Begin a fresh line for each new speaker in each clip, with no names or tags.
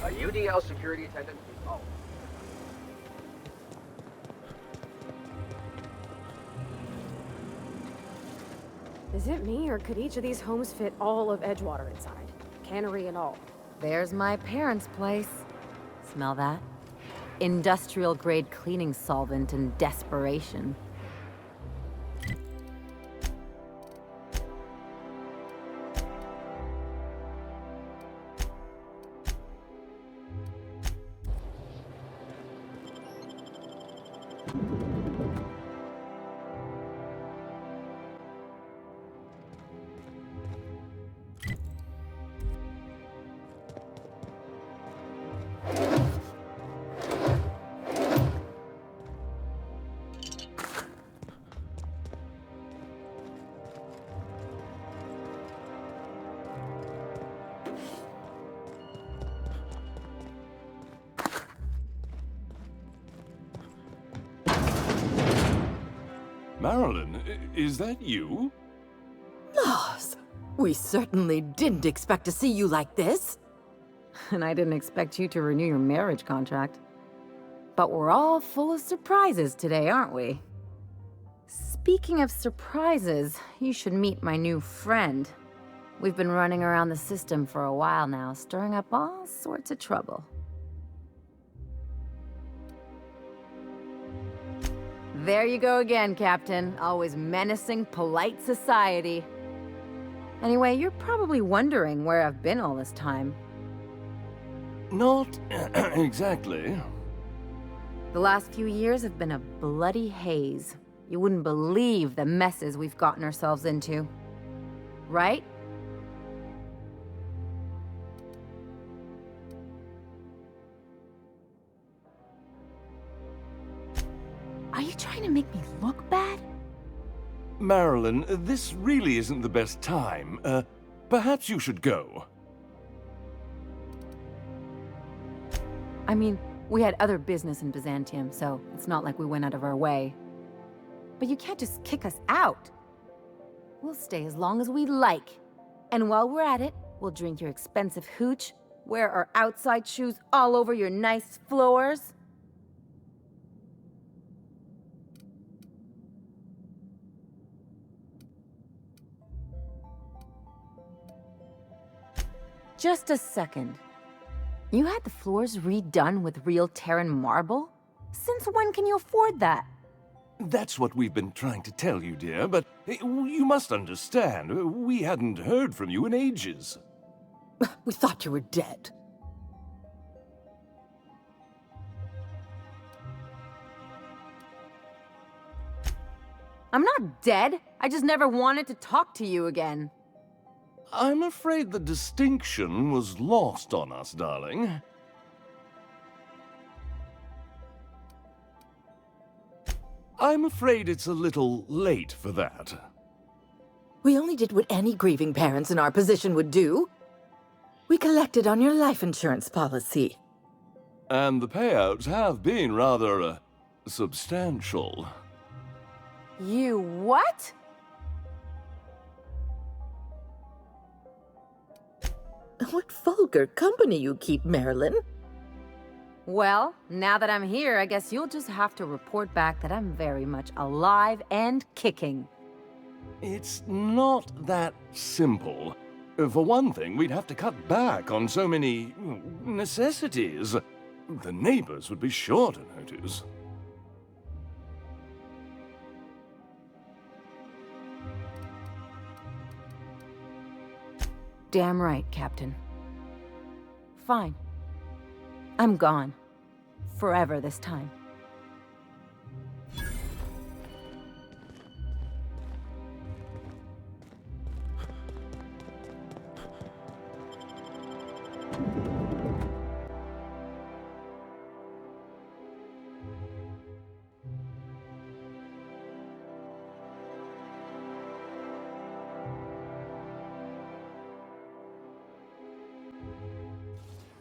A UDL security attendant. Oh.
Is it me, or could each of these homes fit all of Edgewater inside? Cannery and all.
There's my parents' place. Smell that? Industrial-grade cleaning solvent in desperation.
Marilyn, is that you?
Loss! We certainly didn't expect to see you like this.
And I didn't expect you to renew your marriage contract. But we're all full of surprises today, aren't we? Speaking of surprises, you should meet my new friend. We've been running around the system for a while now, stirring up all sorts of trouble. There you go again, Captain. Always menacing polite society. Anyway, you're probably wondering where I've been all this time.
Not exactly.
The last few years have been a bloody haze. You wouldn't believe the messes we've gotten ourselves into. Right? Are you trying to make me look bad?
Marilyn, this really isn't the best time. Perhaps you should go.
I mean, we had other business in Byzantium, so it's not like we went out of our way. But you can't just kick us out. We'll stay as long as we like. And while we're at it, we'll drink your expensive hooch, wear our outside shoes all over your nice floors. Just a second. You had the floors redone with real Terran marble? Since when can you afford that?
That's what we've been trying to tell you, dear, but you must understand, we hadn't heard from you in ages.
We thought you were dead.
I'm not dead. I just never wanted to talk to you again.
I'm afraid the distinction was lost on us, darling. I'm afraid it's a little late for that.
We only did what any grieving parents in our position would do. We collected on your life insurance policy.
And the payouts have been rather, substantial.
You what?
What vulgar company you keep, Marilyn.
Well, now that I'm here, I guess you'll just have to report back that I'm very much alive and kicking.
It's not that simple. For one thing, we'd have to cut back on so many necessities. The neighbors would be sure to notice.
Damn right, Captain. Fine. I'm gone. Forever this time.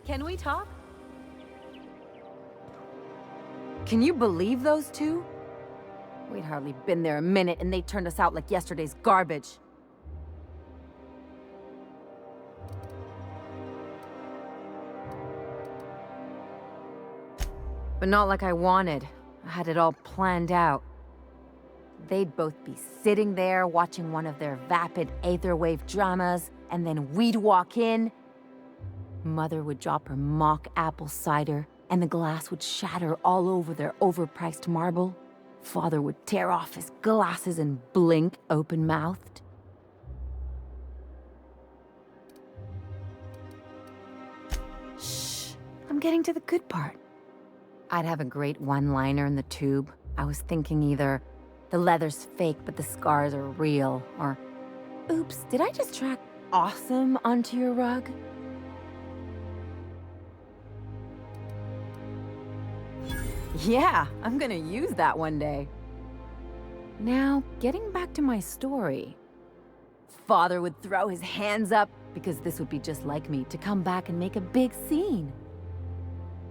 Can we talk? Can you believe those two? We'd hardly been there a minute and they turned us out like yesterday's garbage. But not like I wanted. I had it all planned out. They'd both be sitting there watching one of their vapid aetherwave dramas, and then we'd walk in. Mother would drop her mock apple cider, and the glass would shatter all over their overpriced marble. Father would tear off his glasses and blink open-mouthed. Shh, I'm getting to the good part. I'd have a great one-liner in the tube. I was thinking either, the leather's fake but the scars are real, or, oops, did I just track awesome onto your rug? Yeah, I'm gonna use that one day. Now, getting back to my story. Father would throw his hands up, because this would be just like me, to come back and make a big scene.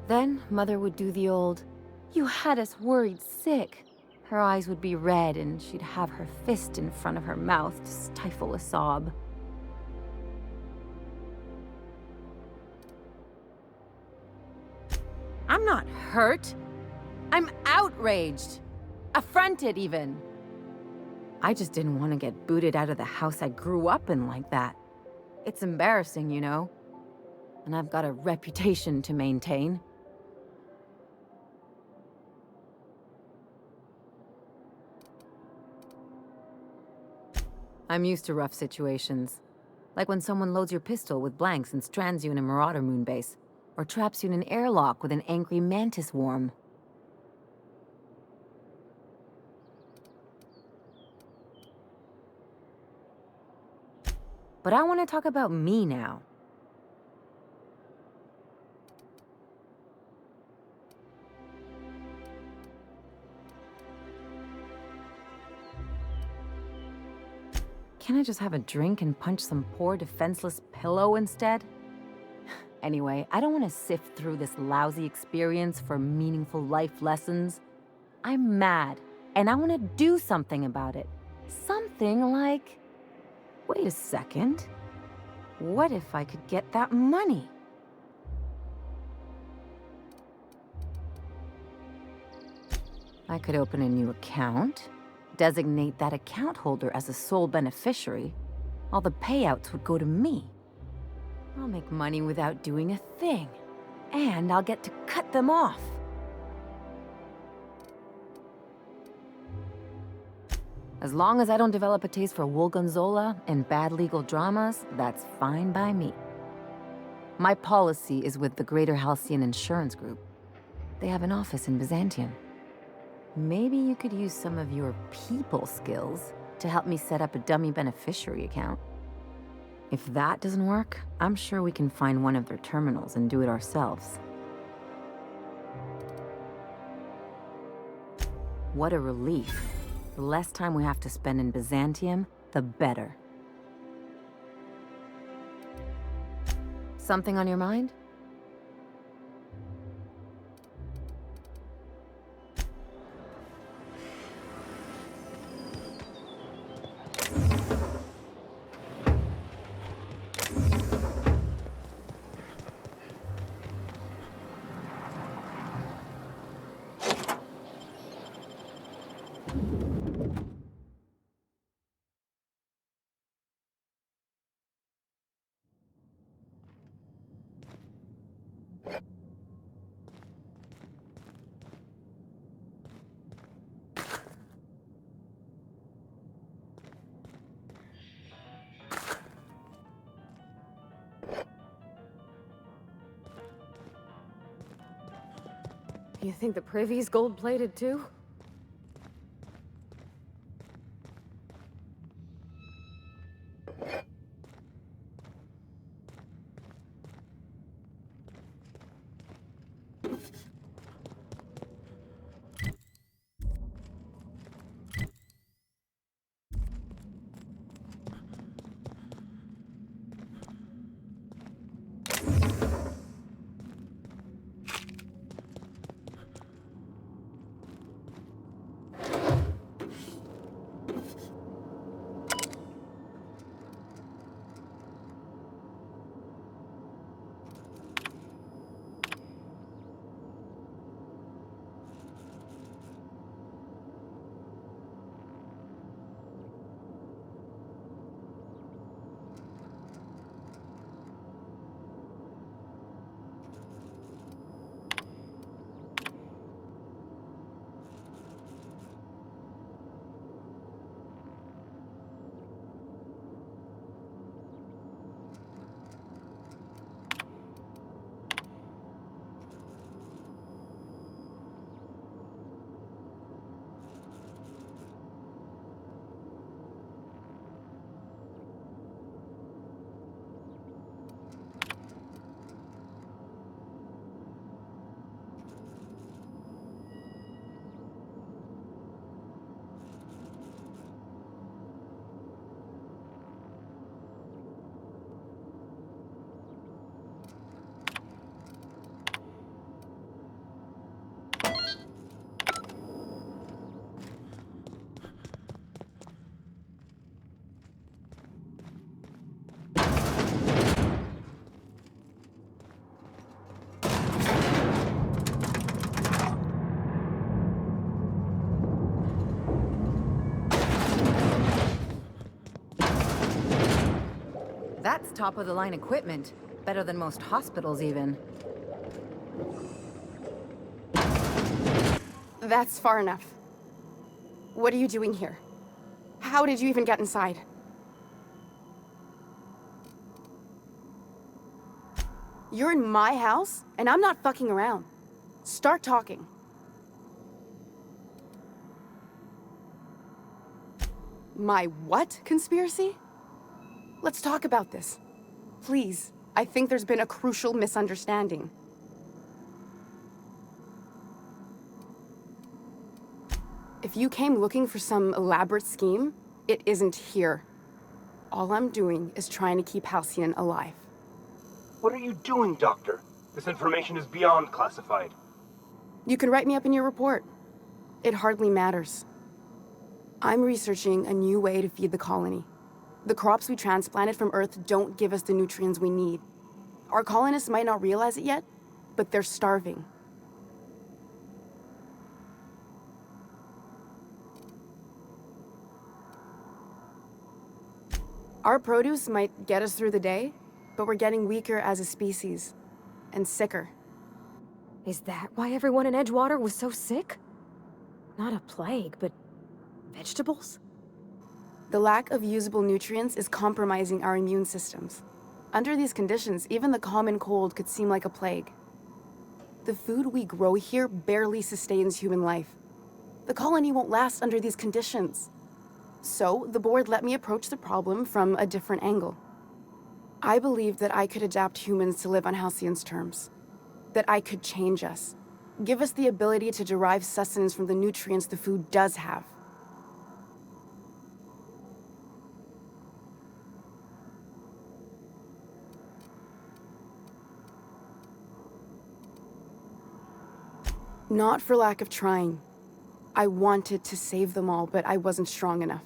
Then, Mother would do the old, "You had us worried sick." Her eyes would be red, and she'd have her fist in front of her mouth to stifle a sob. I'm not hurt. I'm outraged. Affronted, even. I just didn't want to get booted out of the house I grew up in like that. It's embarrassing, you know? And I've got a reputation to maintain. I'm used to rough situations. Like when someone loads your pistol with blanks and strands you in a Marauder moonbase, or traps you in an airlock with an angry mantis worm. But I want to talk about me now. Can't I just have a drink and punch some poor defenseless pillow instead? Anyway, I don't want to sift through this lousy experience for meaningful life lessons. I'm mad, and I want to do something about it. Something like... Wait a second. What if I could get that money? I could open a new account, designate that account holder as a sole beneficiary. All the payouts would go to me. I'll make money without doing a thing. And I'll get to cut them off. As long as I don't develop a taste for wool gonzola and bad legal dramas, that's fine by me. My policy is with the Greater Halcyon Insurance Group. They have an office in Byzantium. Maybe you could use some of your people skills to help me set up a dummy beneficiary account. If that doesn't work, I'm sure we can find one of their terminals and do it ourselves. What a relief. The less time we have to spend in Byzantium, the better. Something on your mind?
You think the privy's gold-plated too?
That's top-of-the-line equipment. Better than most hospitals, even.
That's far enough. What are you doing here? How did you even get inside? You're in my house, and I'm not fucking around. Start talking. My what conspiracy? Let's talk about this. Please, I think there's been a crucial misunderstanding. If you came looking for some elaborate scheme, it isn't here. All I'm doing is trying to keep Halcyon alive.
What are you doing, Doctor? This information is beyond classified.
You can write me up in your report. It hardly matters. I'm researching a new way to feed the colony. The crops we transplanted from Earth don't give us the nutrients we need. Our colonists might not realize it yet, but they're starving. Our produce might get us through the day, but we're getting weaker as a species, and sicker.
Is that why everyone in Edgewater was so sick? Not a plague, but vegetables?
The lack of usable nutrients is compromising our immune systems. Under these conditions, even the common cold could seem like a plague. The food we grow here barely sustains human life. The colony won't last under these conditions. So, the board let me approach the problem from a different angle. I believed that I could adapt humans to live on Halcyon's terms. That I could change us. Give us the ability to derive sustenance from the nutrients the food does have. Not for lack of trying. I wanted to save them all, but I wasn't strong enough.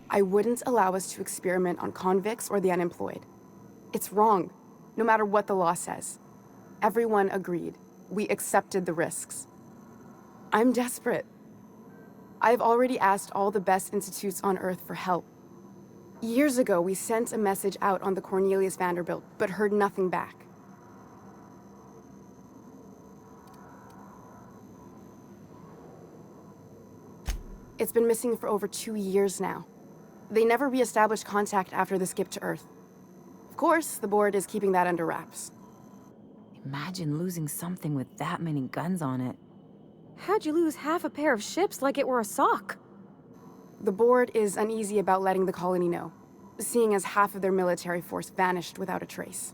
I wouldn't allow us to experiment on convicts or the unemployed. It's wrong, no matter what the law says. Everyone agreed. We accepted the risks. I'm desperate. I've already asked all the best institutes on Earth for help. Years ago, we sent a message out on the Cornelius Vanderbilt, but heard nothing back. It's been missing for over 2 years now. They never re-established contact after the skip to Earth. Of course, the board is keeping that under wraps.
Imagine losing something with that many guns on it.
How'd you lose half a pair of ships like it were a sock?
The board is uneasy about letting the colony know, seeing as half of their military force vanished without a trace.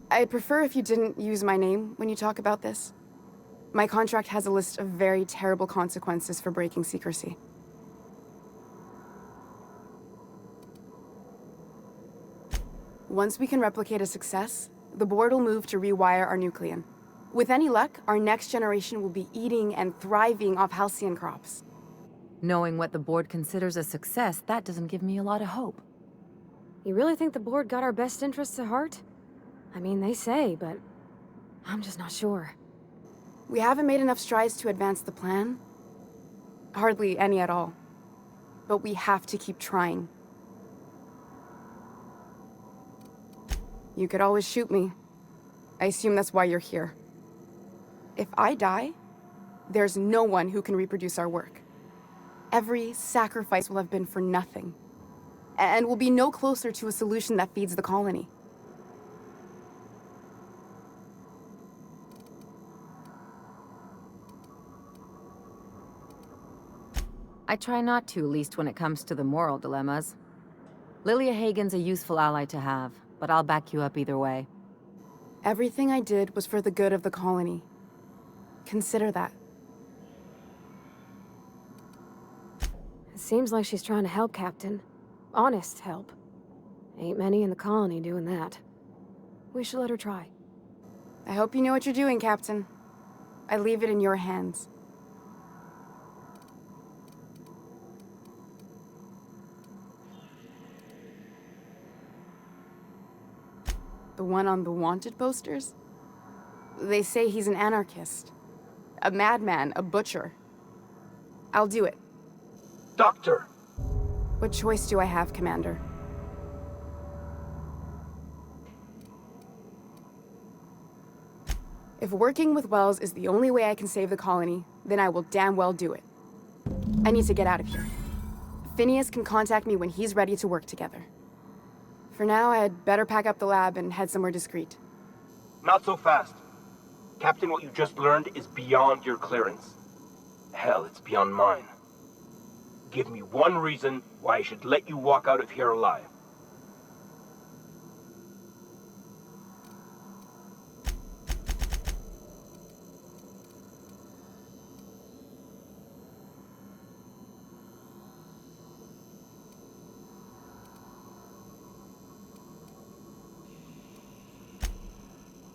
I'd prefer if you didn't use my name when you talk about this. My contract has a list of very terrible consequences for breaking secrecy. Once we can replicate a success, the board will move to rewire our nucleon. With any luck, our next generation will be eating and thriving off halcyon crops.
Knowing what the board considers a success, that doesn't give me a lot of hope.
You really think the board got our best interests at heart? I mean, they say, but I'm just not sure.
We haven't made enough strides to advance the plan. Hardly any at all. But we have to keep trying. You could always shoot me. I assume that's why you're here. If I die, there's no one who can reproduce our work. Every sacrifice will have been for nothing. And we'll be no closer to a solution that feeds the colony.
I try not to, least when it comes to the moral dilemmas. Lilia Hagen's a useful ally to have, but I'll back you up either way.
Everything I did was for the good of the colony. Consider that.
It seems like she's trying to help, Captain. Honest help. Ain't many in the colony doing that. We should let her try.
I hope you know what you're doing, Captain. I leave it in your hands. The one on the wanted posters? They say he's an anarchist. A madman, a butcher. I'll do it.
Doctor!
What choice do I have, Commander? If working with Wells is the only way I can save the colony, then I will damn well do it. I need to get out of here. Phineas can contact me when he's ready to work together. For now, I had better pack up the lab and head somewhere discreet.
Not so fast. Captain, what you just learned is beyond your clearance. Hell, it's beyond mine. Give me one reason why I should let you walk out of here alive.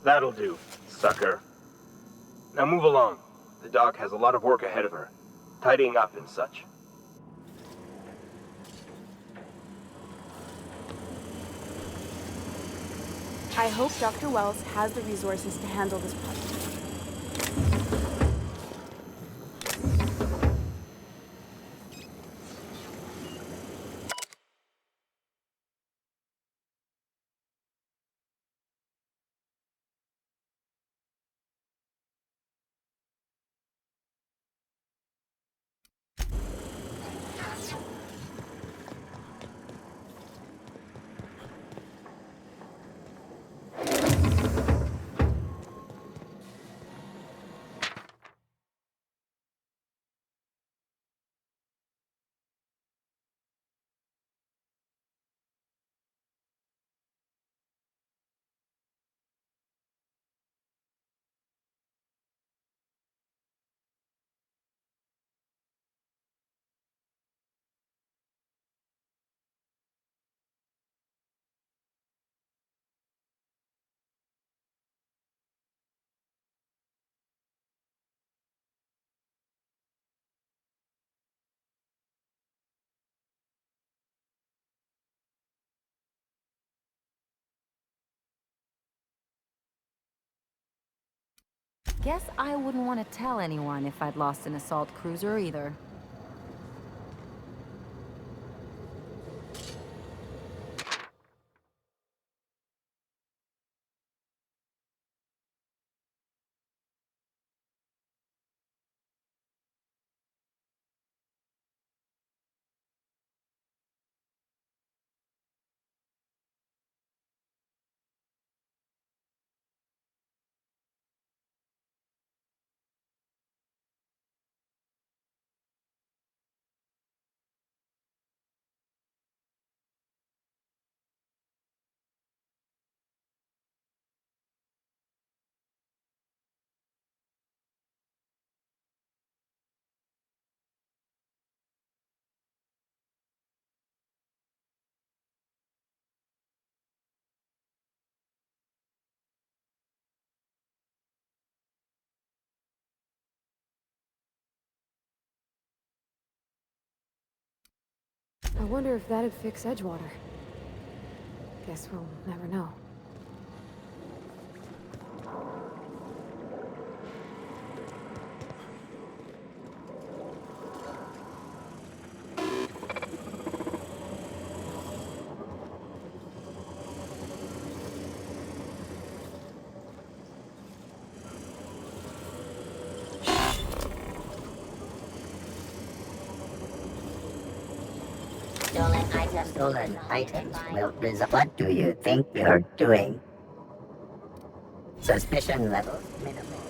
That'll do, sucker. Now move along. The doc has a lot of work ahead of her. Tidying up and such.
I hope Dr. Wells has the resources to handle this project.
Guess I wouldn't want to tell anyone if I'd lost an assault cruiser either.
I wonder if that'd fix Edgewater. Guess we'll never know.
Stolen items will result. What do you think you're doing? Suspicion levels minimal.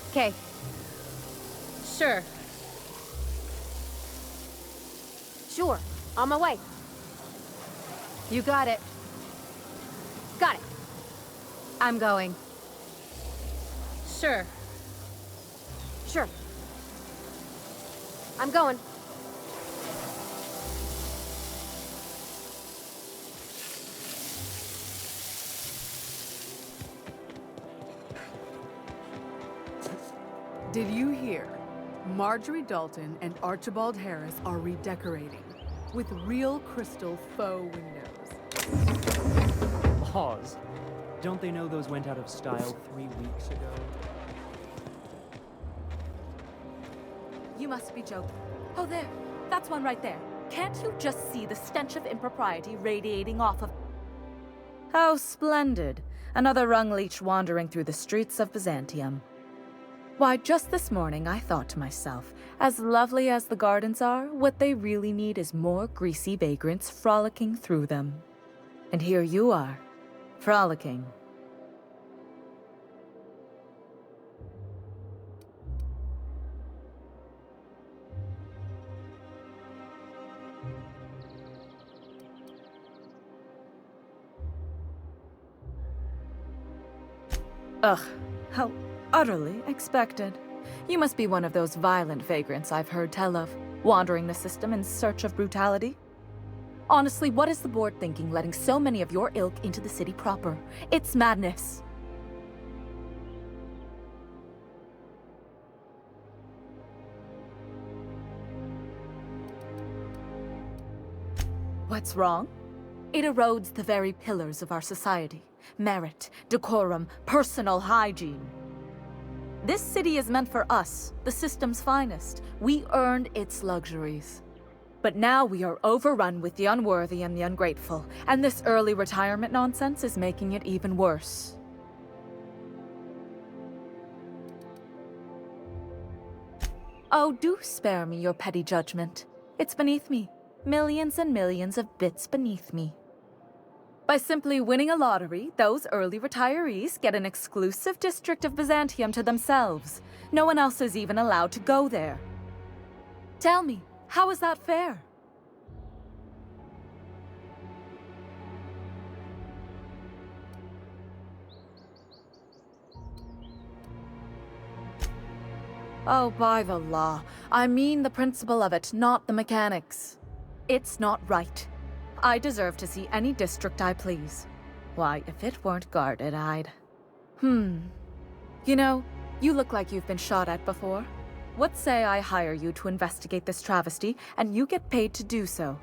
Okay. Sure.
Sure, on my way.
You got it.
Got it.
I'm going. Sure.
Sure. I'm going.
Did you hear? Marjorie Dalton and Archibald Harris are redecorating with real crystal faux windows.
Pause. Don't they know those went out of style 3 weeks ago?
You must be joking. Oh, there. That's one right there. Can't you just see the stench of impropriety radiating off of...
How splendid. Another rung leech wandering through the streets of Byzantium. Why, just this morning I thought to myself, as lovely as the gardens are, what they really need is more greasy vagrants frolicking through them. And here you are, frolicking. Ugh, how utterly expected. You must be one of those violent vagrants I've heard tell of, wandering the system in search of brutality.
Honestly, what is the board thinking letting so many of your ilk into the city proper? It's madness.
What's wrong?
It erodes the very pillars of our society. Merit, decorum, personal hygiene. This city is meant for us, the system's finest. We earned its luxuries. But now we are overrun with the unworthy and the ungrateful, and this early retirement nonsense is making it even worse. Oh, do spare me your petty judgment. It's beneath me. Millions and millions of bits beneath me. By simply winning a lottery, those early retirees get an exclusive district of Byzantium to themselves. No one else is even allowed to go there. Tell me, how is that fair?
Oh, by the law. I mean the principle of it, not the mechanics.
It's not right.
I deserve to see any district I please. Why, if it weren't guarded, I'd... You know, you look like you've been shot at before. What say I hire you to investigate this travesty, and you get paid to do so?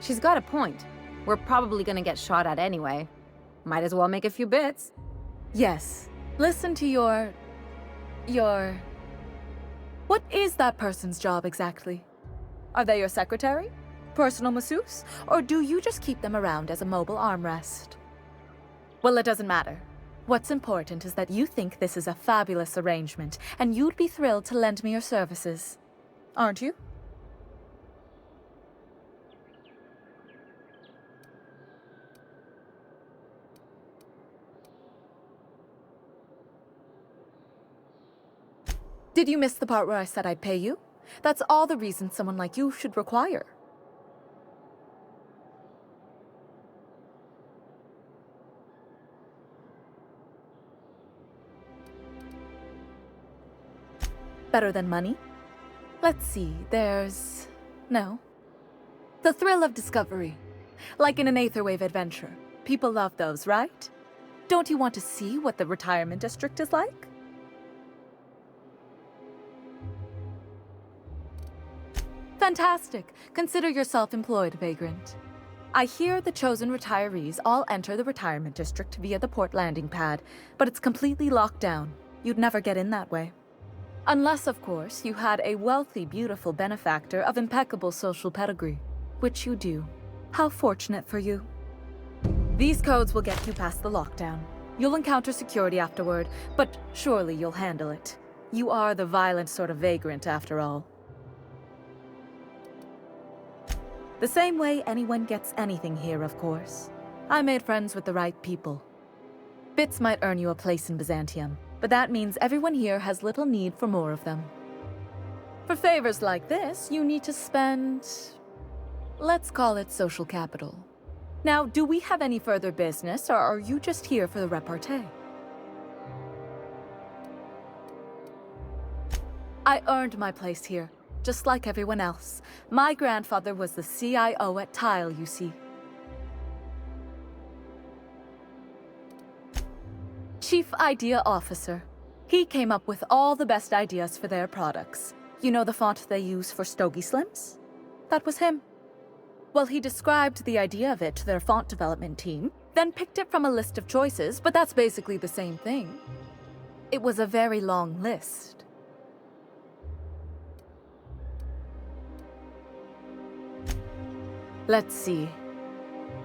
She's got a point. We're probably gonna get shot at anyway. Might as well make a few bits.
Yes. Listen to your... What is that person's job exactly? Are they your secretary? Personal masseuse? Or do you just keep them around as a mobile armrest? Well, it doesn't matter. What's important is that you think this is a fabulous arrangement, and you'd be thrilled to lend me your services. Aren't you? Did you miss the part where I said I'd pay you? That's all the reason someone like you should require. Better than money? Let's see, there's... no. The thrill of discovery. Like in an Aetherwave adventure. People love those, right? Don't you want to see what the retirement district is like? Fantastic. Consider yourself employed, vagrant. I hear the chosen retirees all enter the retirement district via the port landing pad, but it's completely locked down. You'd never get in that way. Unless, of course, you had a wealthy, beautiful benefactor of impeccable social pedigree, which you do. How fortunate for you. These codes will get you past the lockdown. You'll encounter security afterward, but surely you'll handle it. You are the violent sort of vagrant, after all. The same way anyone gets anything here, of course. I made friends with the right people.
Bits might earn you a place in Byzantium, but that means everyone here has little need for more of them. For favors like this, you need to spend... let's call it social capital. Now, do we have any further business, or are you just here for the repartee? I earned my place here, just like everyone else. My grandfather was the CIO at Tile, you see. Chief Idea Officer. He came up with all the best ideas for their products. You know the font they use for Stogie Slims? That was him. Well, he described the idea of it to their font development team, then picked it from a list of choices, but that's basically the same thing. It was a very long list. Let's see.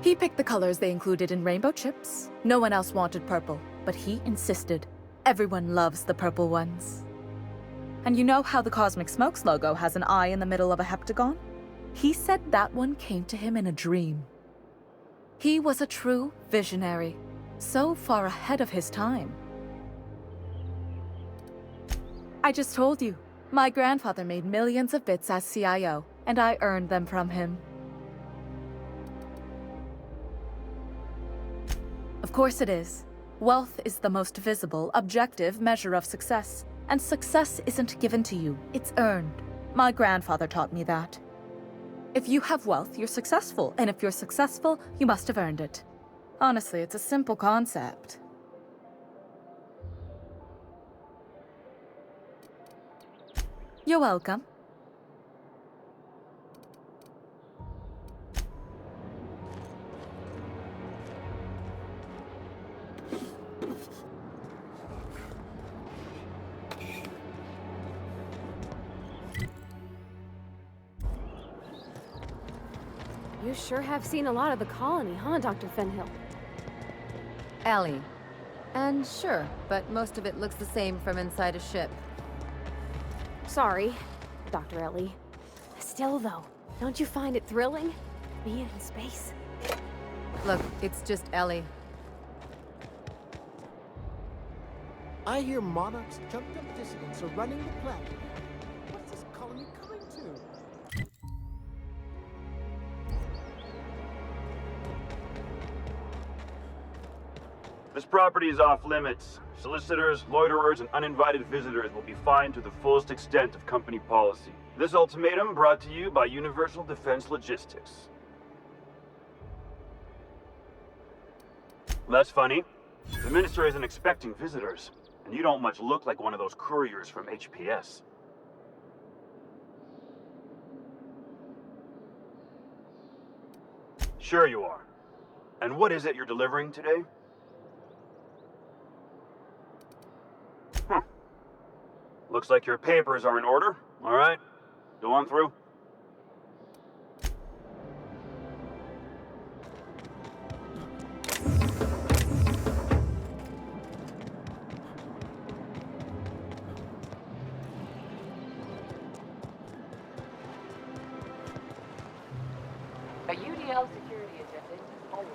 He picked the colors they included in rainbow chips. No one else wanted purple, but he insisted. Everyone loves the purple ones. And you know how the Cosmic Smokes logo has an eye in the middle of a heptagon? He said that one came to him in a dream. He was a true visionary, so far ahead of his time. I just told you, my grandfather made millions of bits as CIO, and I earned them from him. Of course it is. Wealth is the most visible, objective measure of success. And success isn't given to you, it's earned. My grandfather taught me that. If you have wealth, you're successful, and if you're successful, you must have earned it. Honestly, it's a simple concept. You're welcome.
You sure have seen a lot of the colony, huh, Dr. Fenhill?
Ellie. And sure, but most of it looks the same from inside a ship.
Sorry, Dr. Ellie. Still, though, don't you find it thrilling? Being in space?
Look, it's just Ellie.
I hear monarchs, chunked up dissidents are running the planet. What's this colony coming to?
This property is off limits. Solicitors, loiterers, and uninvited visitors will be fined to the fullest extent of company policy. This ultimatum brought to you by Universal Defense Logistics. That's funny. The Minister isn't expecting visitors, and you don't much look like one of those couriers from HPS. Sure you are. And what is it you're delivering today? Looks like your papers are in order. All right, go on through.
A UDL security attendant is always...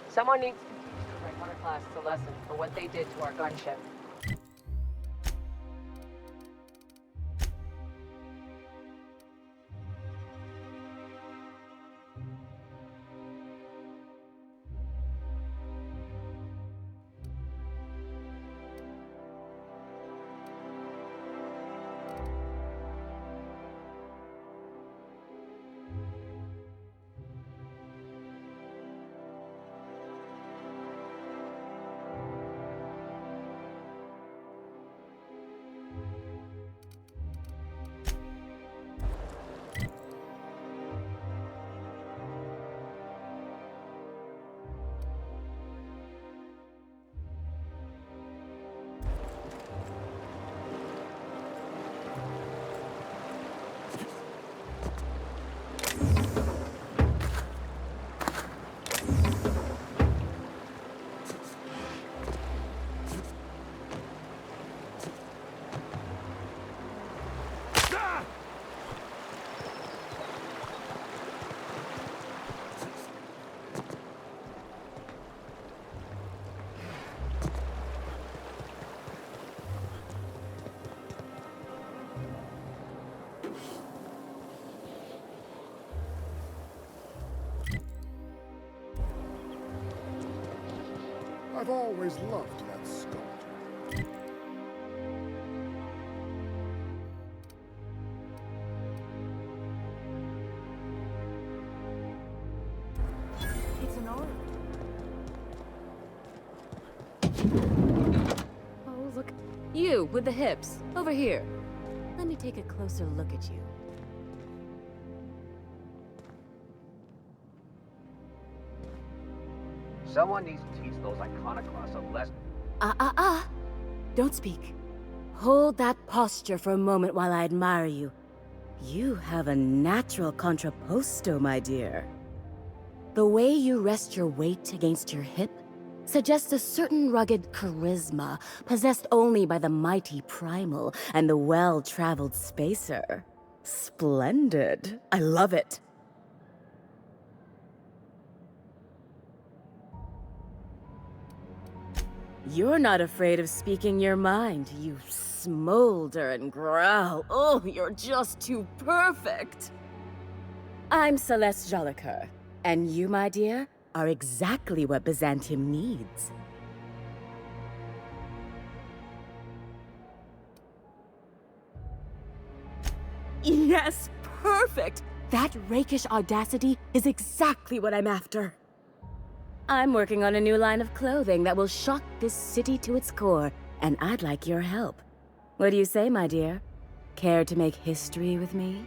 Someone needs to teach the regular class a lesson for what they did to our gunship.
I've always loved that sculptor.
It's an art. Oh, look.
You, with the hips. Over here. Let me take a closer look at you.
Someone needs to teach those iconoclasts a lesson.
Don't speak. Hold that posture for a moment while I admire you. You have a natural contrapposto, my dear. The way you rest your weight against your hip suggests a certain rugged charisma possessed only by the mighty primal and the well-traveled spacer. Splendid. I love it. You're not afraid of speaking your mind. You smolder and growl. Oh, you're just too perfect. I'm Celeste Jolicoeur, and you, my dear, are exactly what Byzantium needs. Yes, perfect! That rakish audacity is exactly what I'm after. I'm working on a new line of clothing that will shock this city to its core, and I'd like your help. What do you say, my dear? Care to make history with me?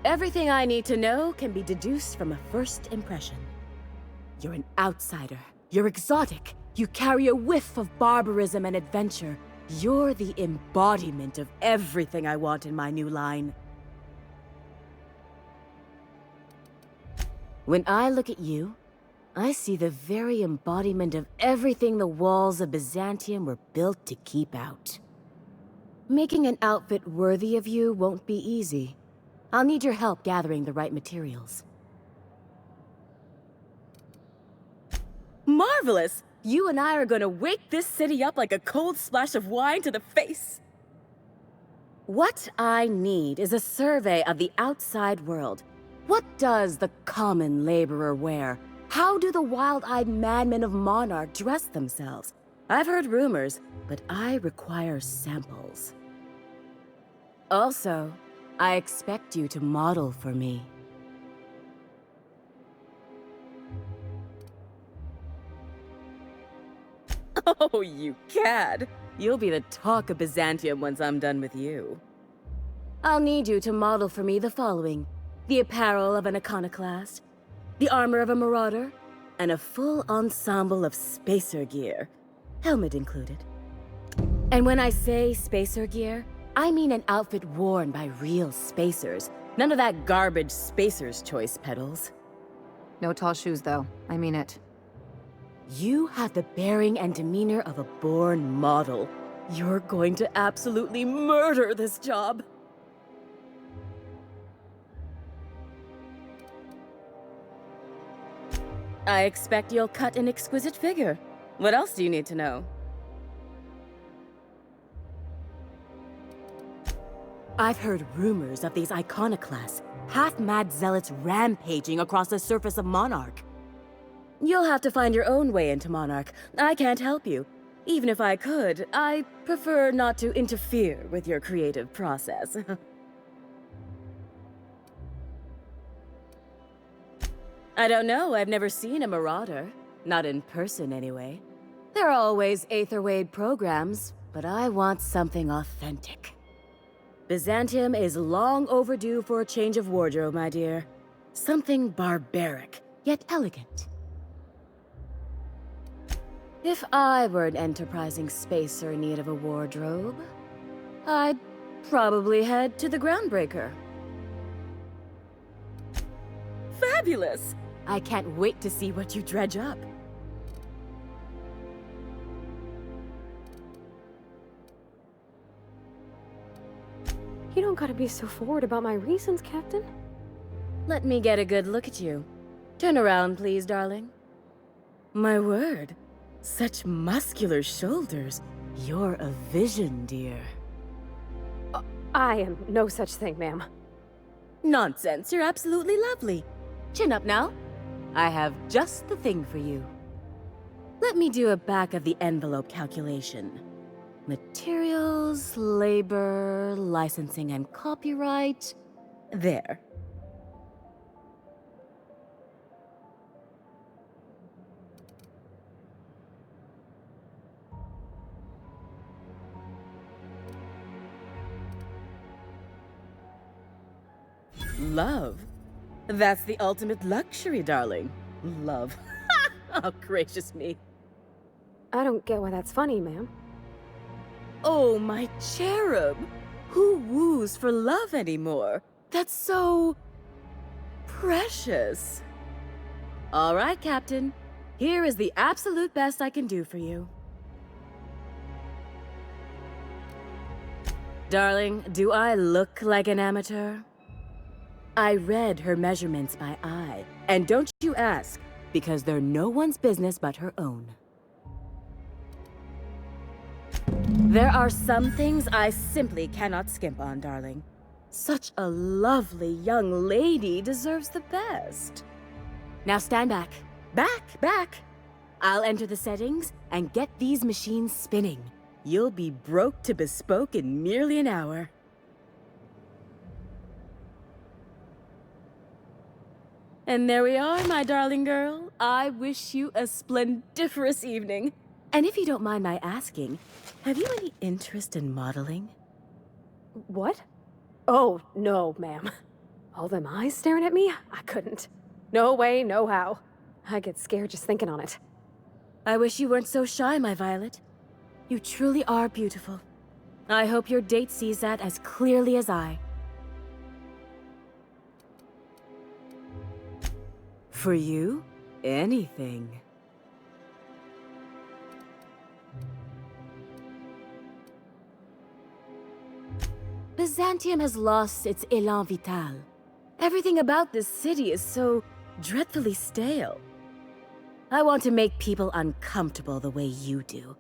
Everything I need to know can be deduced from a first impression. You're an outsider. You're exotic. You carry a whiff of barbarism and adventure. You're the embodiment of everything I want in my new line. When I look at you, I see the very embodiment of everything the walls of Byzantium were built to keep out. Making an outfit worthy of you won't be easy. I'll need your help gathering the right materials. Marvelous! You and I are gonna wake this city up like a cold splash of wine to the face! What I need is a survey of the outside world. What does the common laborer wear? How do the wild-eyed madmen of Monarch dress themselves? I've heard rumors, but I require samples. Also, I expect you to model for me. Oh, you cad! You'll be the talk of Byzantium once I'm done with you. I'll need you to model for me the following: the apparel of an iconoclast, the armor of a marauder, and a full ensemble of spacer gear, helmet included. And when I say spacer gear, I mean an outfit worn by real spacers. None of that garbage spacer's choice pedals.
No tall shoes, though. I mean it.
You have the bearing and demeanor of a born model. You're going to absolutely murder this job. I expect you'll cut an exquisite figure. What else do you need to know? I've heard rumors of these iconoclasts, half-mad zealots rampaging across the surface of Monarch. You'll have to find your own way into Monarch. I can't help you. Even if I could, I prefer not to interfere with your creative process. I don't know, I've never seen a marauder. Not in person, anyway. There are always Aetherwade programs, but I want something authentic. Byzantium is long overdue for a change of wardrobe, my dear. Something barbaric, yet elegant. If I were an enterprising spacer in need of a wardrobe, I'd probably head to the Groundbreaker. Fabulous! I can't wait to see what you dredge up.
You don't gotta be so forward about my reasons, Captain.
Let me get a good look at you. Turn around, please, darling. My word. Such muscular shoulders. You're a vision, dear.
I am no such thing, ma'am.
Nonsense. You're absolutely lovely. Chin up now. I have just the thing for you. Let me do a back-of-the-envelope calculation. Materials, labor, licensing and copyright. There. Love? That's the ultimate luxury, darling. Love. Oh, gracious me.
I don't get why that's funny, ma'am.
Oh, my cherub. Who woos for love anymore? That's so... precious. All right, Captain. Here is the absolute best I can do for you. Darling, do I look like an amateur? I read her measurements by eye. And don't you ask, because they're no one's business but her own. There are some things I simply cannot skimp on, darling. Such a lovely young lady deserves the best. Now stand back. Back! I'll enter the settings and get these machines spinning. You'll be broke to bespoke in merely an hour. And there we are, my darling girl. I wish you a splendiferous evening. And if you don't mind my asking, have you any interest in modeling?
What? Oh, no, ma'am. All them eyes staring at me? I couldn't. No way, no how. I get scared just thinking on it.
I wish you weren't so shy, my Violet. You truly are beautiful. I hope your date sees that as clearly as I. For you, anything. Byzantium has lost its élan vital. Everything about this city is so dreadfully stale. I want to make people uncomfortable the way you do.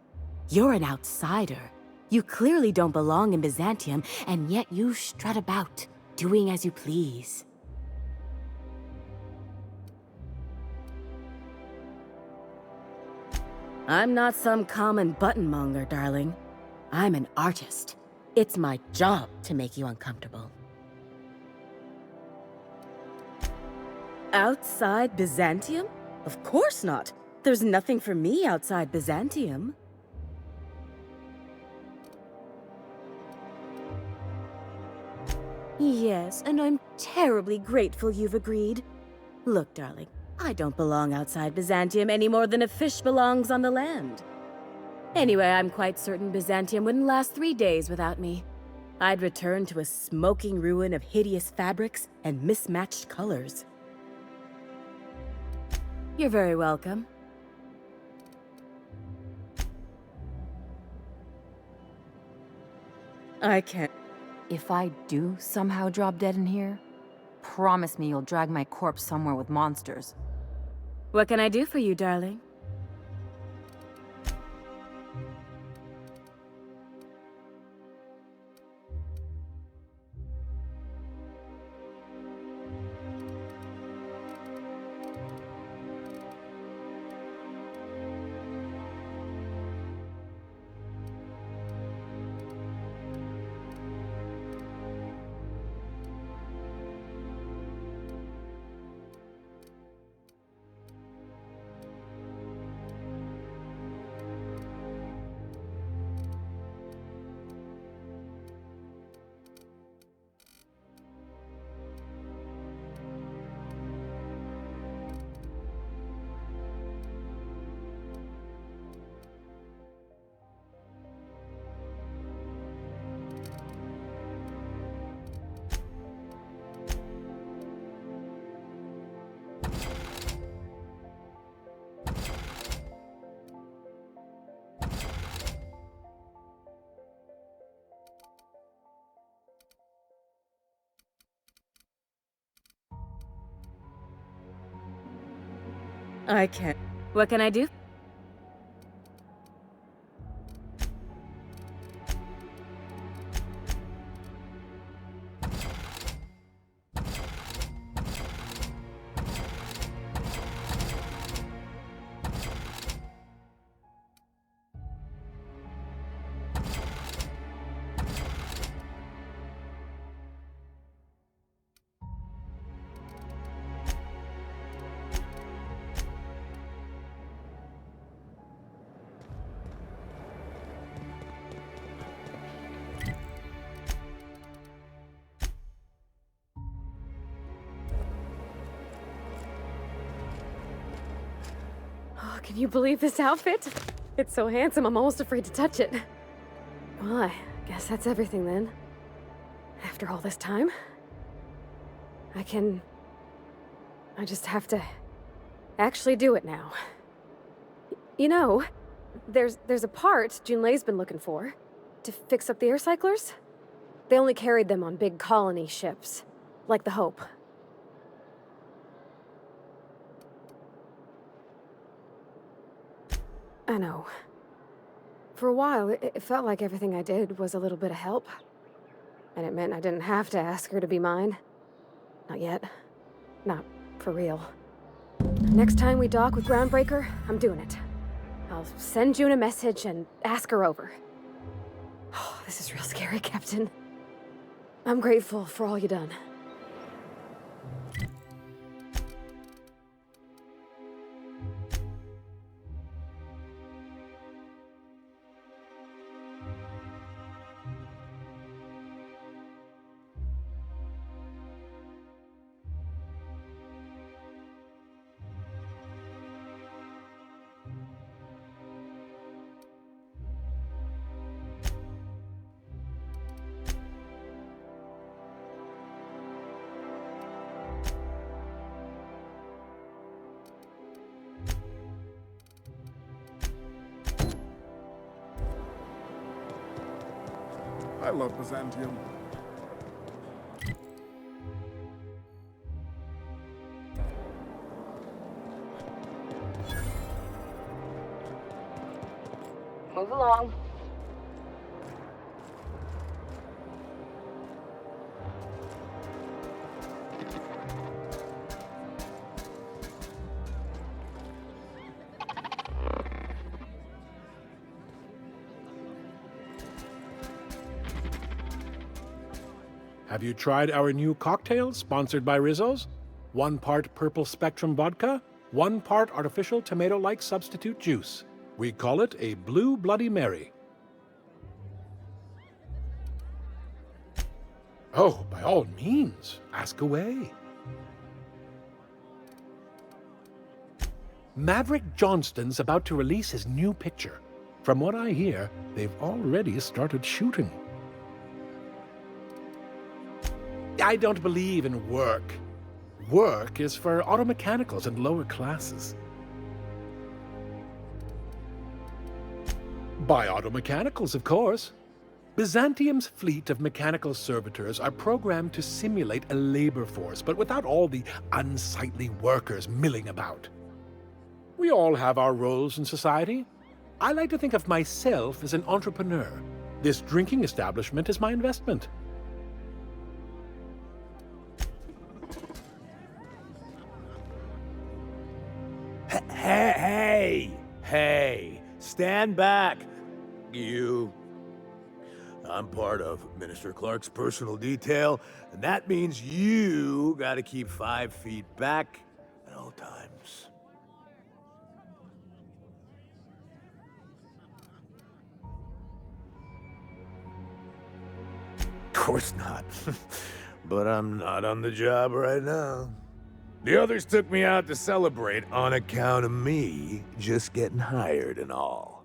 You're an outsider. You clearly don't belong in Byzantium, and yet you strut about, doing as you please. I'm not some common buttonmonger, darling. I'm an artist. It's my job to make you uncomfortable. Outside Byzantium? Of course not. There's nothing for me outside Byzantium. Yes, and I'm terribly grateful you've agreed. Look, darling, I don't belong outside Byzantium any more than a fish belongs on the land. Anyway, I'm quite certain Byzantium wouldn't last 3 days without me. I'd return to a smoking ruin of hideous fabrics and mismatched colors. You're very welcome. I can't.
If I do somehow drop dead in here, promise me you'll drag my corpse somewhere with monsters.
What can I do for you, darling? I can't. What can I do?
can you believe this outfit? It's so handsome, I'm almost afraid to touch it. Well, I guess that's everything then. After all this time, I just have to actually do it now. You know, there's a part Junlei's been looking for to fix up the air cyclers. They only carried them on big colony ships, like the Hope. I know. For a while, it felt like everything I did was a little bit of help. And it meant I didn't have to ask her to be mine. Not yet. Not for real. Next time we dock with Groundbreaker, I'm doing it. I'll send June a message and ask her over. Oh, this is real scary, Captain. I'm grateful for all you done.
I love Byzantium.
Move along.
Have you tried our new cocktail sponsored by Rizzo's? 1 part purple spectrum vodka, 1 part artificial tomato-like substitute juice. We call it a Blue Bloody Mary. Oh, by all means, ask away. Maverick Johnston's about to release his new picture. From what I hear, they've already started shooting. I don't believe in work. Work is for auto mechanicals and lower classes. By auto mechanicals, of course. Byzantium's fleet of mechanical servitors are programmed to simulate a labor force, but without all the unsightly workers milling about. We all have our roles in society. I like to think of myself as an entrepreneur. This drinking establishment is my investment.
Hey, stand back, you. I'm part of Minister Clark's personal detail, and that means you gotta keep 5 feet back at all times. Of course not. But I'm not on the job right now. The others took me out to celebrate on account of me just getting hired and all.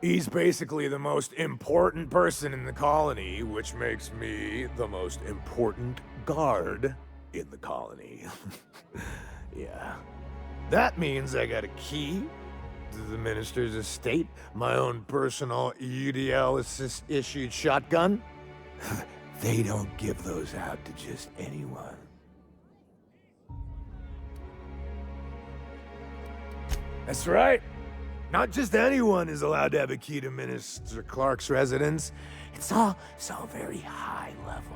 He's basically the most important person in the colony, which makes me the most important guard in the colony. Yeah. That means I got a key to the minister's estate, my own personal UDL-issued shotgun. They don't give those out to just anyone. That's right. Not just anyone is allowed to have a key to Minister Clark's residence. It's all so very high level.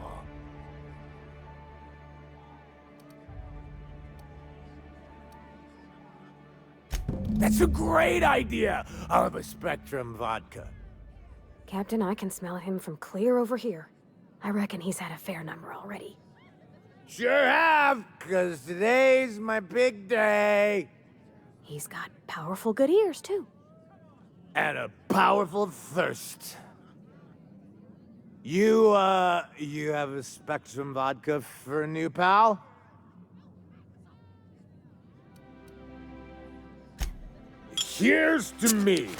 That's a great idea! I'll have a Spectrum vodka.
Captain, I can smell him from clear over here. I reckon he's had a fair number already.
Sure have, 'cause today's my big day.
He's got powerful good ears, too.
And a powerful thirst. You have a Spectrum vodka for a new pal? Cheers to me!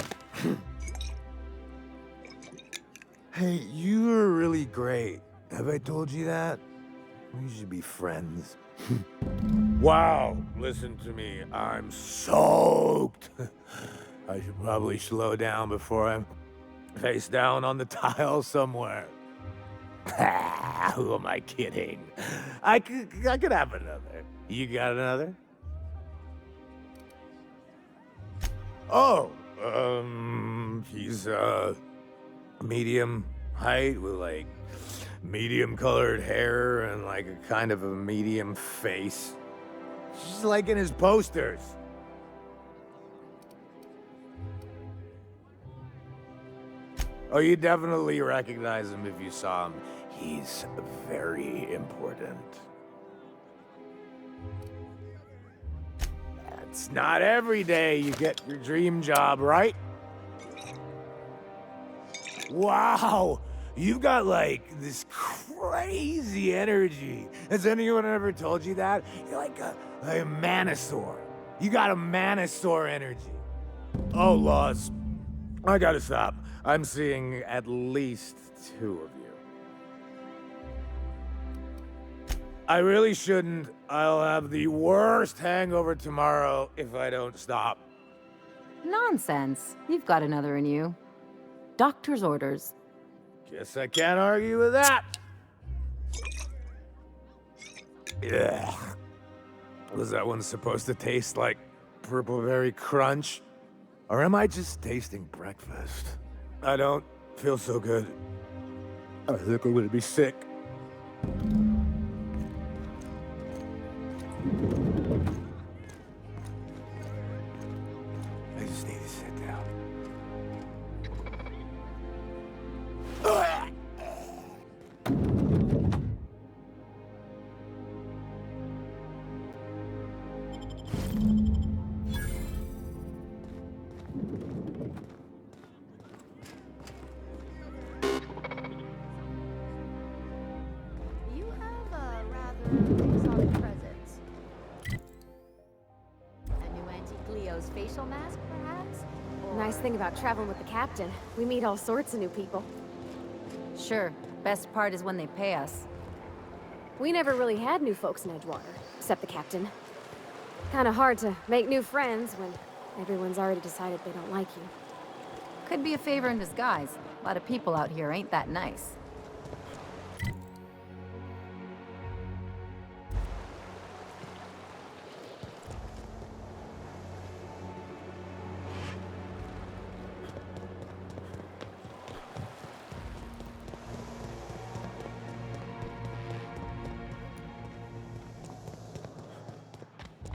Hey, you were really great. Have I told you that? We should be friends. Wow, listen to me. I'm soaked. I should probably slow down before I'm face down on the tile somewhere. Who am I kidding? I could have another. You got another? Oh, he's, medium height with, like, medium colored hair and, like, a kind of a medium face. Just like in his posters. Oh, you definitely recognize him if you saw him. He's very important. It's not every day you get your dream job, right? Wow! You've got, like, this crazy energy. Has anyone ever told you that? You're like a manosaur. You got a manosaur energy. Oh, Laws. I gotta stop. I'm seeing at least 2 of you. I really shouldn't. I'll have the worst hangover tomorrow if I don't stop.
Nonsense. You've got another in you. Doctor's orders.
Guess I can't argue with that. Yeah. Was that one supposed to taste like Purple Berry Crunch? Or am I just tasting breakfast? I don't feel so good. I think I'm gonna be sick. I just need to sit down.
You have a rather exotic presence. A new antique Leo's facial mask, perhaps?
Nice thing about traveling with the captain. We meet all sorts of new people.
Sure. Best part is when they pay us.
We never really had new folks in Edgewater, except the captain. Kinda hard to make new friends when everyone's already decided they don't like you.
Could be a favor in disguise. A lot of people out here ain't that nice.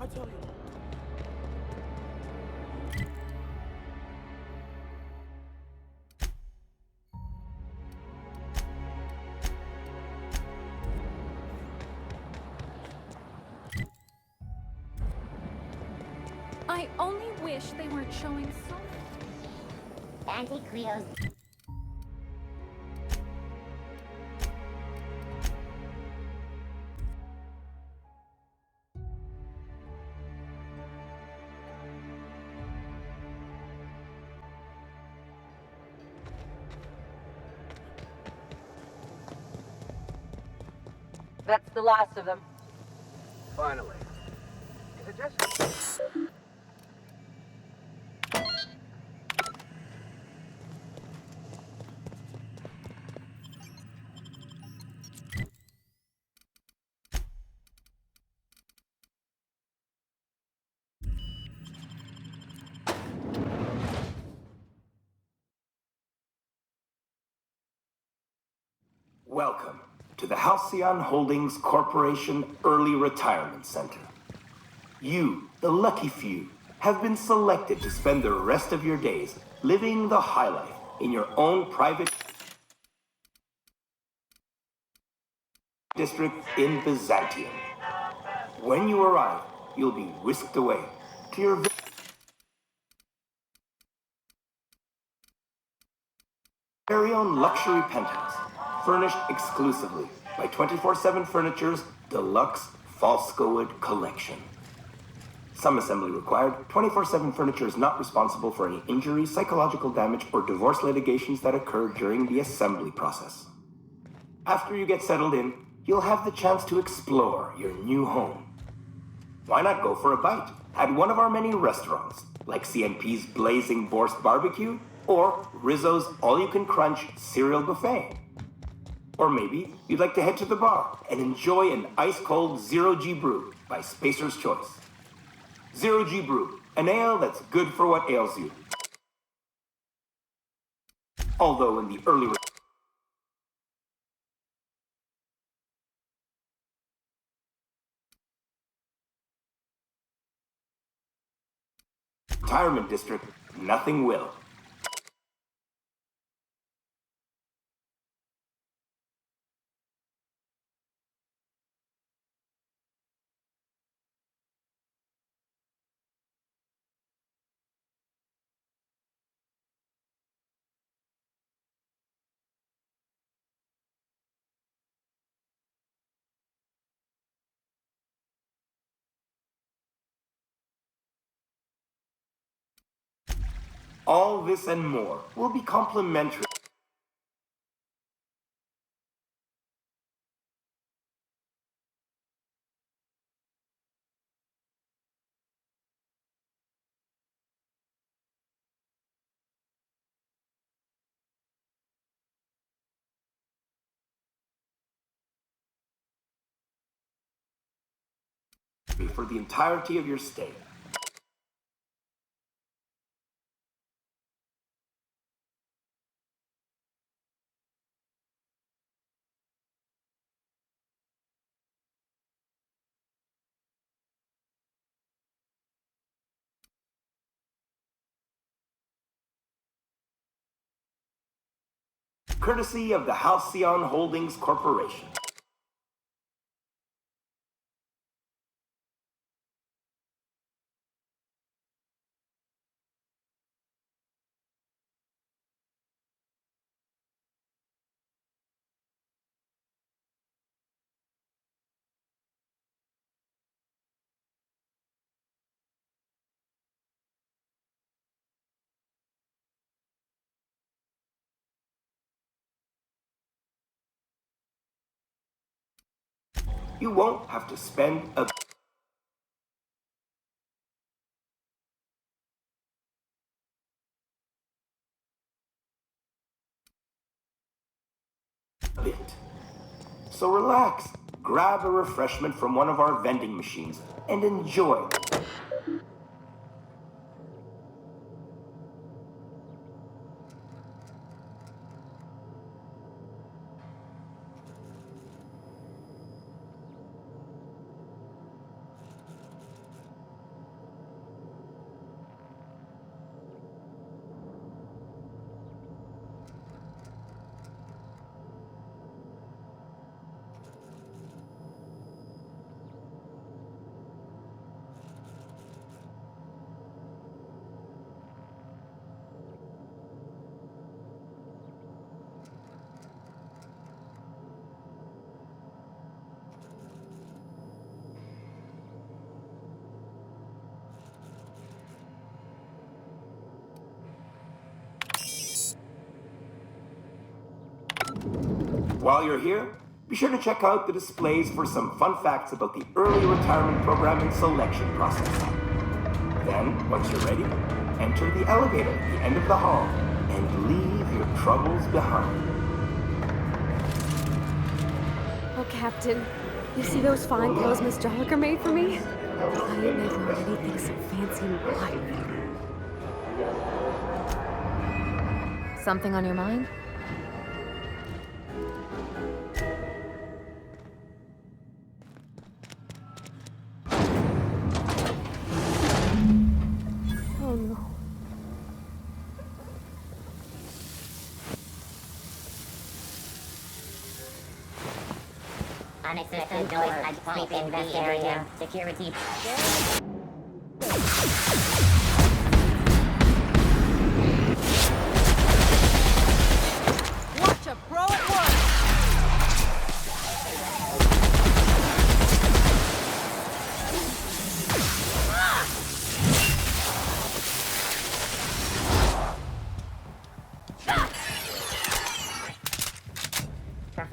I tell you.
I only wish they weren't showing so
Antique Leo's.
That's the last of them.
Finally. Is it just...
Welcome to the Halcyon Holdings Corporation Early Retirement Center. You, the lucky few, have been selected to spend the rest of your days living the high life in your own private district in Byzantium. When you arrive, you'll be whisked away to your very own luxury penthouse, Furnished exclusively by 24/7 Furniture's Deluxe Falscowood Collection. Some assembly required. 24/7 Furniture is not responsible for any injury, psychological damage, or divorce litigations that occur during the assembly process. After you get settled in, you'll have the chance to explore your new home. Why not go for a bite at one of our many restaurants, like CNP's Blazing Borscht Barbecue or Rizzo's All-You-Can-Crunch Cereal Buffet? Or maybe you'd like to head to the bar and enjoy an ice-cold Zero-G Brew by Spacer's Choice. Zero-G Brew, an ale that's good for what ails you. Although in the early retirement district, nothing will. All this and more will be complimentary. For the entirety of your stay. Courtesy of the Halcyon Holdings Corporation. You won't have to spend a bit. So relax, grab a refreshment from one of our vending machines, and enjoy. While you're here, be sure to check out the displays for some fun facts about the early retirement program and selection process. Then, once you're ready, enter the elevator at the end of the hall and leave your troubles behind.
Oh, Captain, you see those fine clothes Miss Jolliker made for me? I ain't never heard anything so fancy in my life.
Something on your mind?
Oh no.
Unexpected noise at sleeping this area. Security.
Watch a pro at work!
Watch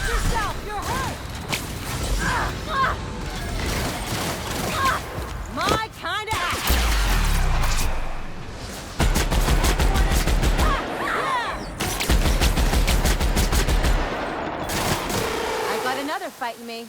yourself! You're hurt! My kind of act!
I got another fighting me.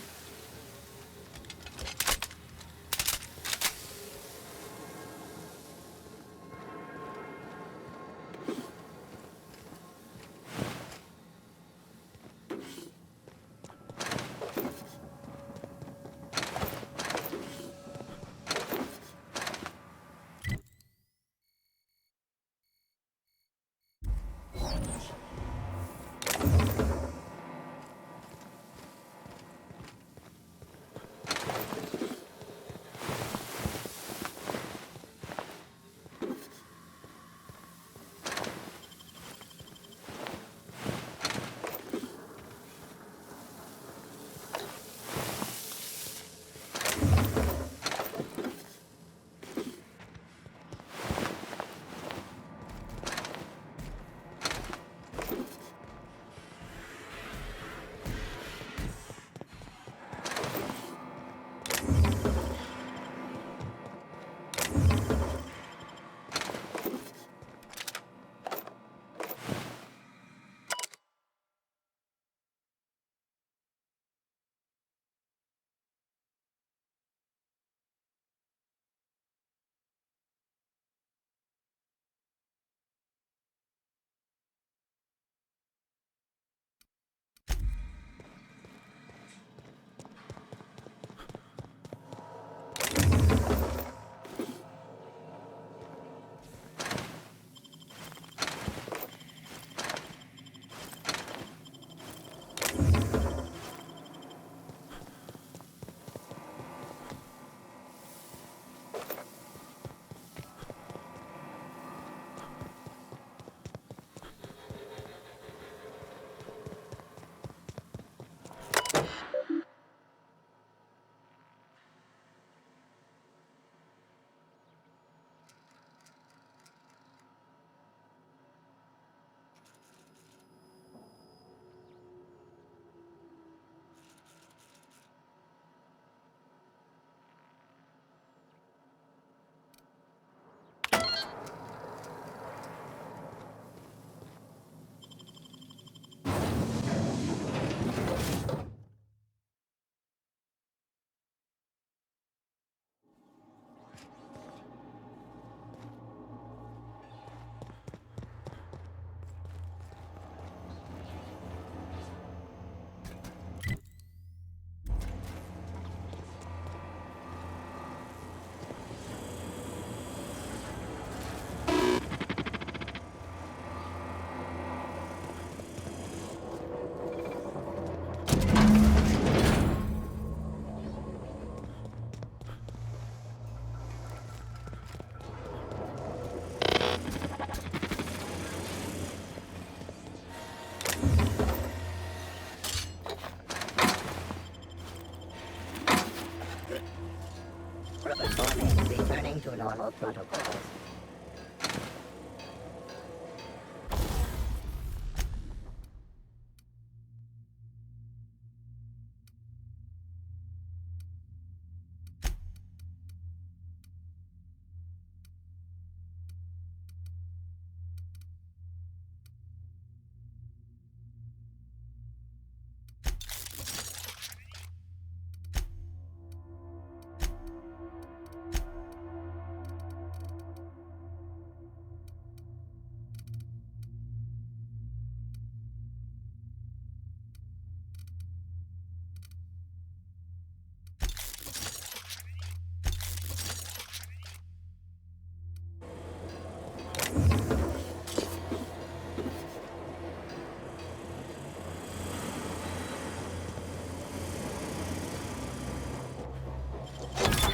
Returning to normal protocols.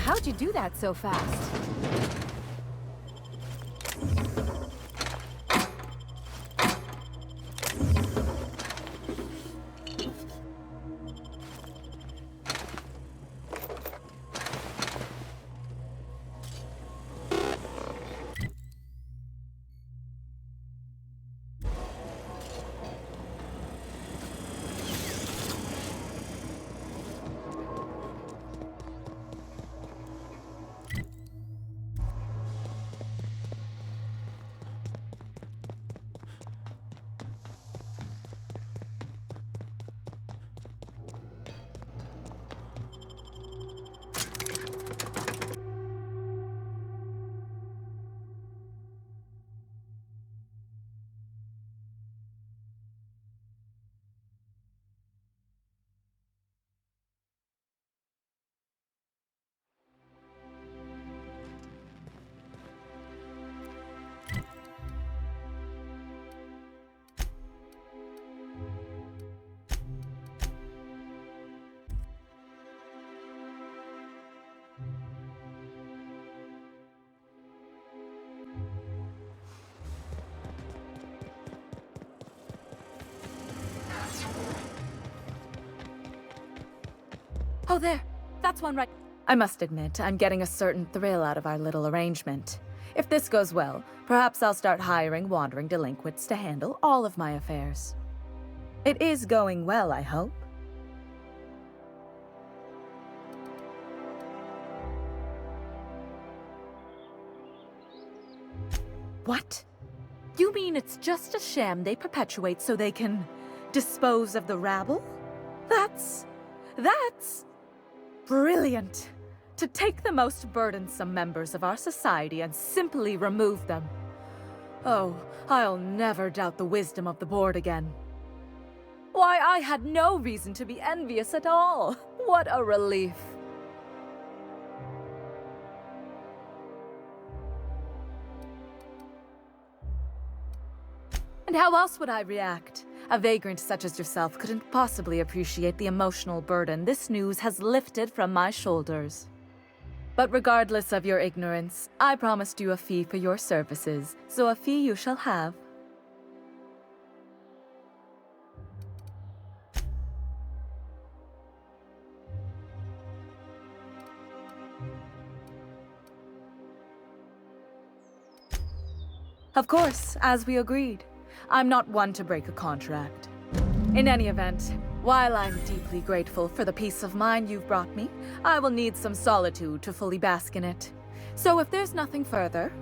How'd you do that so fast?
there. That's one right. I must admit, I'm getting a certain thrill out of our little arrangement. If this goes well, perhaps I'll start hiring wandering delinquents to handle all of my affairs. It is going well, I hope. What? You mean it's just a sham they perpetuate so they can dispose of the rabble? That's brilliant. To take the most burdensome members of our society and simply remove them. Oh, I'll never doubt the wisdom of the board again. Why, I had no reason to be envious at all. What a relief. And how else would I react? A vagrant such as yourself couldn't possibly appreciate the emotional burden this news has lifted from my shoulders. But regardless of your ignorance, I promised you a fee for your services, so a fee you shall have. Of course, as we agreed. I'm not one to break a contract. In any event, while I'm deeply grateful for the peace of mind you've brought me, I will need some solitude to fully bask in it. So if there's nothing further...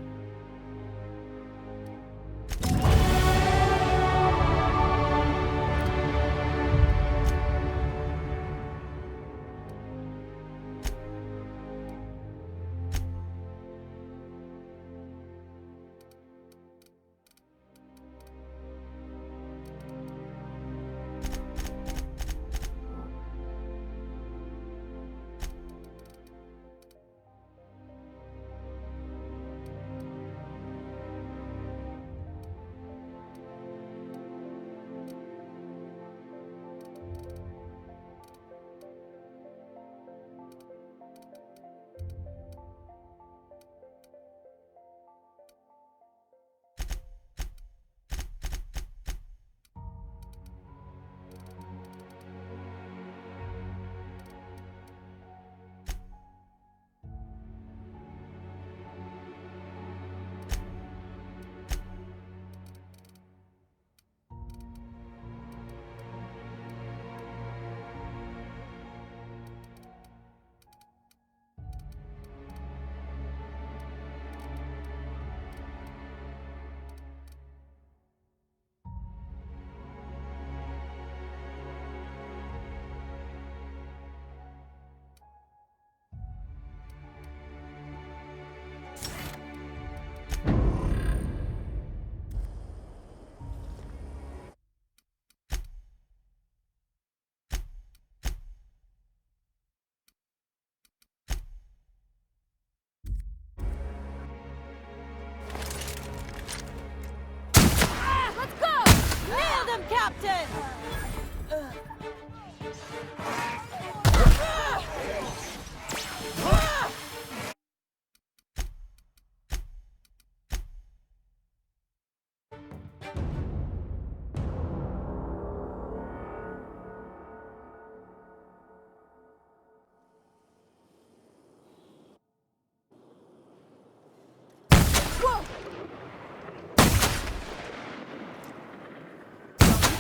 Captain!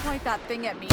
Point that thing at me.